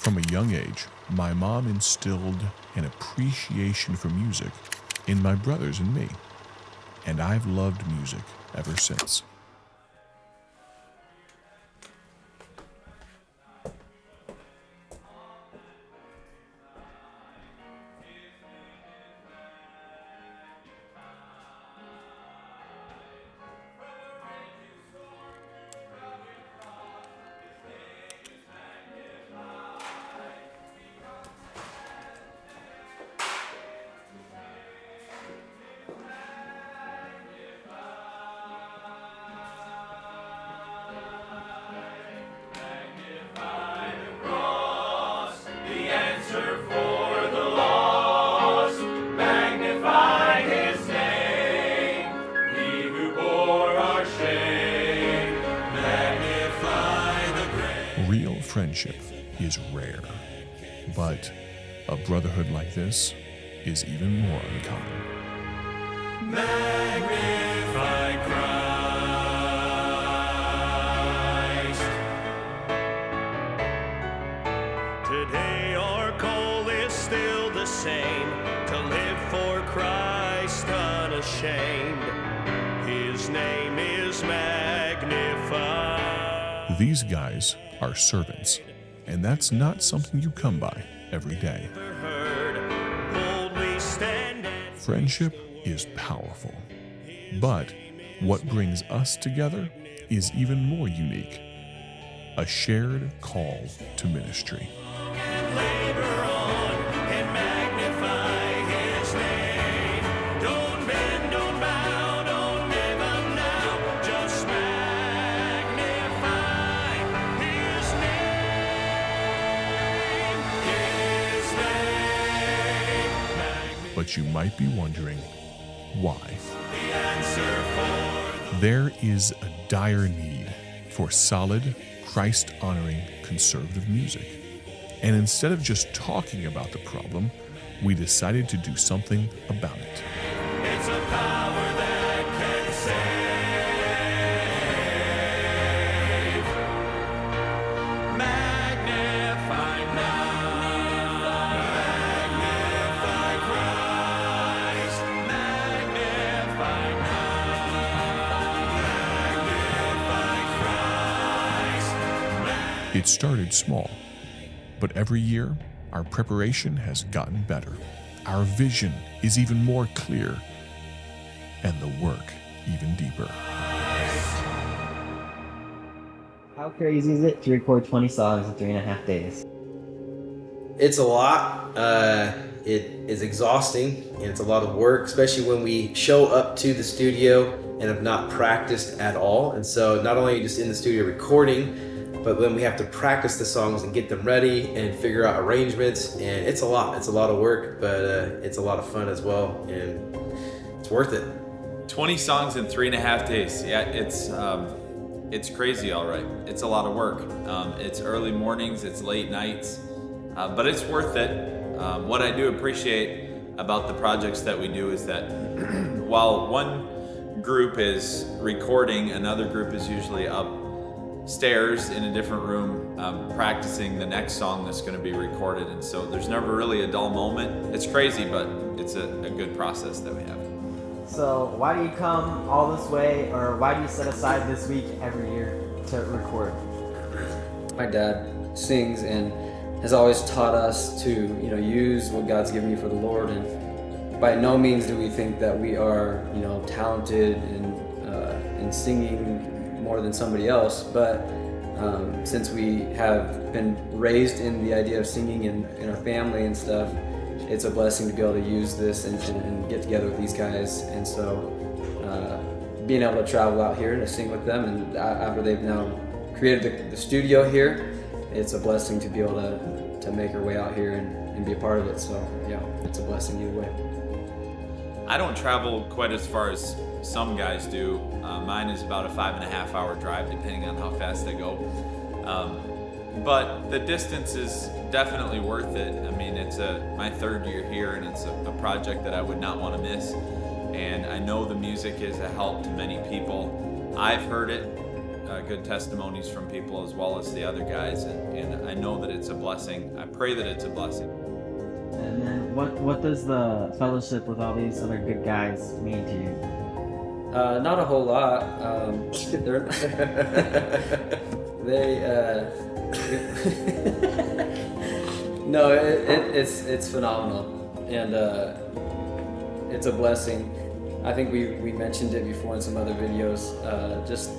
From a young age, my mom instilled an appreciation for music in my brothers and me, and I've loved music ever since. Real friendship is rare, but a brotherhood like this is even more uncommon. Magnify Christ. Today our call is still the same, to live for Christ unashamed. His name is magnified. These guys are servants, and that's not something you come by every day. Friendship is powerful, but what brings us together is even more unique: a shared call to ministry. But you might be wondering, why? There is a dire need for solid, Christ-honoring, conservative music. And instead of just talking about the problem, we decided to do something about it. It's a power that can save. Magnify Christ. Magnify Christ. It started small, but every year, our preparation has gotten better. Our vision is even more clear, and the work even deeper. How crazy is it to record 20 songs in 3.5 days? It's a lot. It is exhausting, and it's a lot of work, especially when we show up to the studio and have not practiced at all. And so not only are you just in the studio recording, but when we have to practice the songs and get them ready and figure out arrangements, and it's a lot. It's a lot of work, but it's a lot of fun as well, and it's worth it. 20 songs in 3.5 days. Yeah, it's crazy, all right. It's a lot of work. It's early mornings, it's late nights, but it's worth it. What I do appreciate about the projects that we do is that while one group is recording, another group is usually upstairs in a different room practicing the next song that's going to be recorded. And so there's never really a dull moment. It's crazy, but it's a good process that we have. So why do you come all this way, or why do you set aside this week every year to record? My dad sings and has always taught us to, use what God's given you for the Lord. And by no means do we think that we are, talented in singing more than somebody else. But since we have been raised in the idea of singing in our family and stuff, it's a blessing to be able to use this and get together with these guys. And so being able to travel out here to sing with them, and after they've now created the studio here, it's a blessing to be able to make our way out here and be a part of it. So yeah, it's a blessing either way. I don't travel quite as far as some guys do. Mine is about a 5.5 hour drive, depending on how fast I go. But the distance is definitely worth it. I mean, it's my third year here, and it's a project that I would not want to miss. And I know the music is a help to many people. I've heard it good testimonies from people as well as the other guys, and I know that it's a blessing. I pray that it's a blessing. And then what does the fellowship with all these other good guys mean to you? Not a whole lot. No, it's phenomenal, and it's a blessing. I think we mentioned it before in some other videos. Just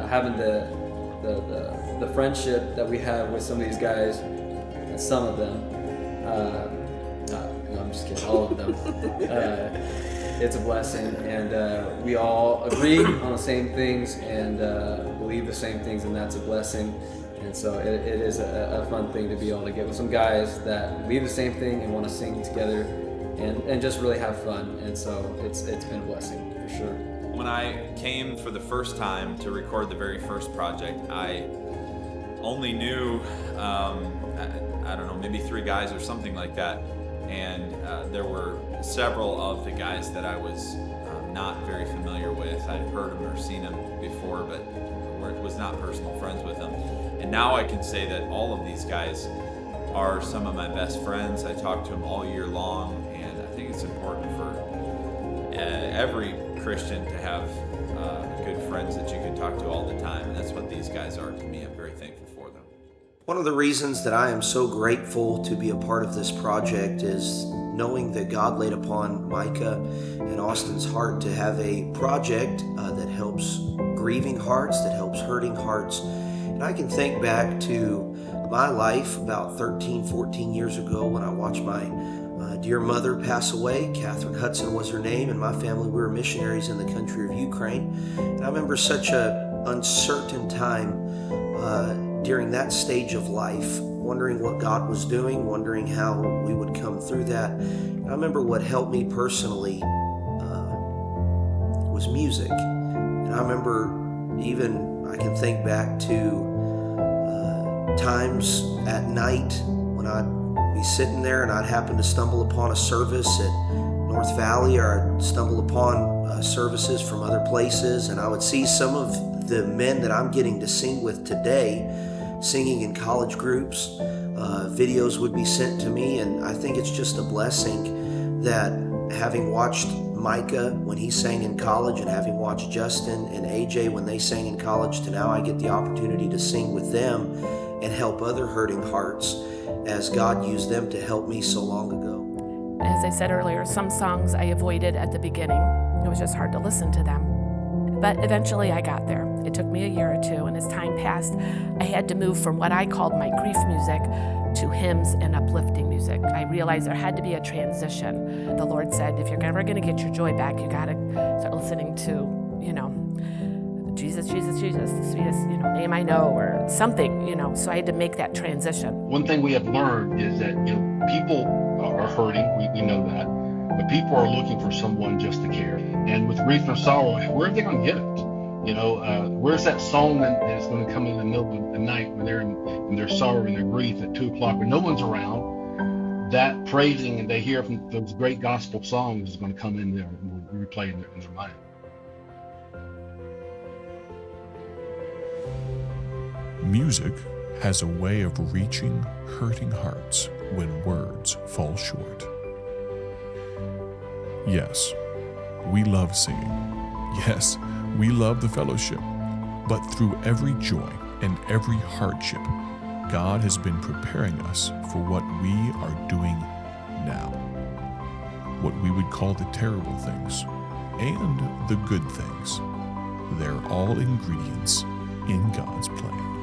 having the friendship that we have with some of these guys, and some of them. No, I'm just kidding. All of them. It's a blessing, and we all agree on the same things and believe the same things, and that's a blessing. And so it is a fun thing to be able to get with some guys that believe the same thing and want to sing together and just really have fun. And so it's been a blessing for sure. When I came for the first time to record the very first project, I only knew, I don't know, maybe 3 guys or something like that. And there were several of the guys that I was not very familiar with. I'd heard them or seen them before, but was not personal friends with them. And now I can say that all of these guys are some of my best friends. I talk to them all year long, and I think it's important for every Christian to have good friends that you can talk to all the time. And that's what these guys are to me. I'm very thankful for them. One of the reasons that I am so grateful to be a part of this project is knowing that God laid upon Micah and Austin's heart to have a project that helps grieving hearts, that helps hurting hearts. And I can think back to my life about 13, 14 years ago when I watched my dear mother pass away. Catherine Hudson was her name, and my family, we were missionaries in the country of Ukraine. And I remember such a uncertain time during that stage of life, wondering what God was doing, wondering how we would come through that. And I remember what helped me personally was music. And I remember I can think back to times at night when I'd be sitting there and I'd happen to stumble upon a service at North Valley, or I'd stumble upon services from other places, and I would see some of the men that I'm getting to sing with today singing in college groups. Videos would be sent to me, and I think it's just a blessing that having watched Micah when he sang in college and having watched Justin and AJ when they sang in college, to now I get the opportunity to sing with them and help other hurting hearts as God used them to help me so long ago. As I said earlier, some songs I avoided at the beginning. It was just hard to listen to them. But eventually I got there. It took me a year or 2, and as time passed, I had to move from what I called my grief music to hymns and uplifting music. I realized there had to be a transition. The Lord said, if you're ever going to get your joy back, you got to start listening to, Jesus, Jesus, Jesus, the sweetest, name I know, or something, So I had to make that transition. One thing we have learned is that, people are hurting. We know that. But people are looking for someone just to care. And with grief and sorrow, where are they going to get it? Where's that song that's going to come in the middle of the night when they're in their sorrow and their grief at 2 o'clock when no one's around? That praising and they hear from those great gospel songs is going to come in there and will replay in their mind. Music has a way of reaching hurting hearts when words fall short. Yes, we love singing. Yes, we love the fellowship. But through every joy and every hardship, God has been preparing us for what we are doing now. What we would call the terrible things and the good things. They're all ingredients in God's plan.